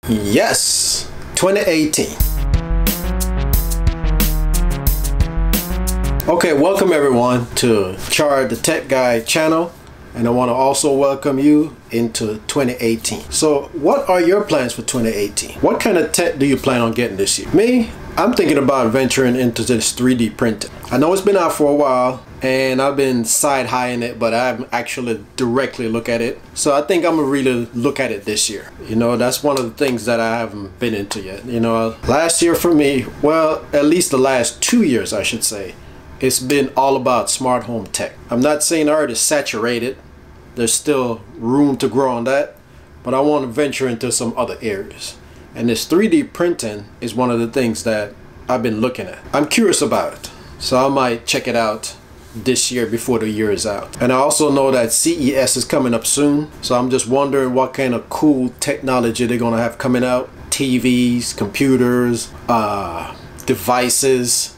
Yes, 2018. Okay, welcome everyone to Chard the Tech Guy channel, and I want to also welcome you into 2018. So what are your plans for 2018? What kind of tech do you plan on getting this year? Me, I'm thinking about venturing into this 3D printing. I know it's been out for a while and I've been side-eyeing it, but I haven't actually directly looked at it. So I think I'm gonna really look at it this year. You know, that's one of the things that I haven't been into yet. You know, last year for me, well, at least the last 2 years I should say, it's been all about smart home tech. I'm not saying art is saturated. There's still room to grow on that, but I want to venture into some other areas. And this 3D printing is one of the things that I've been looking at. I'm curious about it, so I might check it out this year before the year is out. And I also know that CES is coming up soon, so I'm just wondering what kind of cool technology they're gonna have coming out. TVs, computers, devices,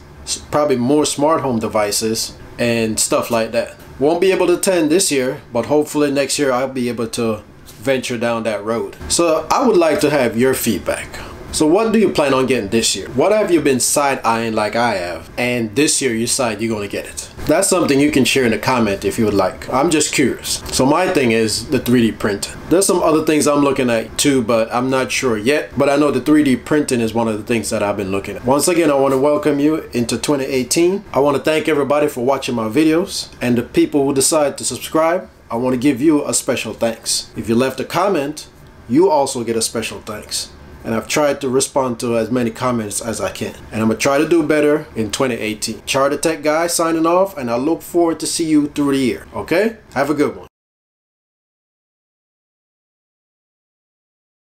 probably more smart home devices and stuff like that. Won't be able to attend this year, but hopefully next year I'll be able to venture down that road. So I would like to have your feedback. So what do you plan on getting this year? What have you been side-eyeing like I have, and this year you decide you're going to get it? That's something you can share in the comment if you would like. I'm just curious. So my thing is the 3D printing. There's some other things I'm looking at too, but I'm not sure yet. But I know the 3D printing is one of the things that I've been looking at. Once again, I want to welcome you into 2018. I want to thank everybody for watching my videos, and the people who decide to subscribe, I want to give you a special thanks. If you left a comment, you also get a special thanks. And I've tried to respond to as many comments as I can. And I'm going to try to do better in 2018. Chard the Tech Guy signing off, and I look forward to see you through the year. Okay? Have a good one.